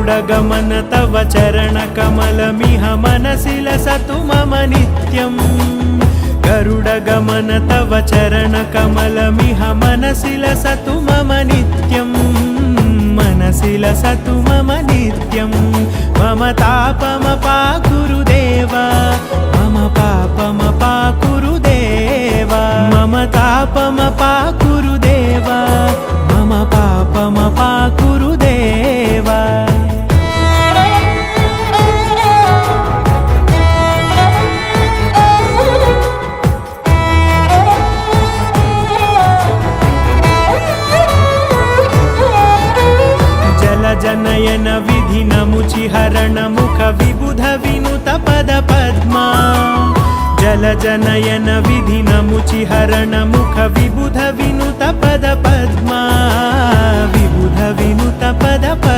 गरुडगमन तव चरणकमलमिह मनसि लसतु मम नित्यम् गरुडगमन तव चरणकमलमिह मनसि लसतु मम नित्यम् मनसि लसतु मम नित्यम् मम तापमपाकुरुदेव मम पापमपाकुरुदेव मम तापमपाकुरुदेव मम पापमपाकुरुदेव जनयन विधिनमुचिहरण मुख विबुध विनुत पद पद्मा जलजनयन विधिनमुचिहरण मुख विबुध विनुत पद पद्मा विबुध विनुत पद पद्मा।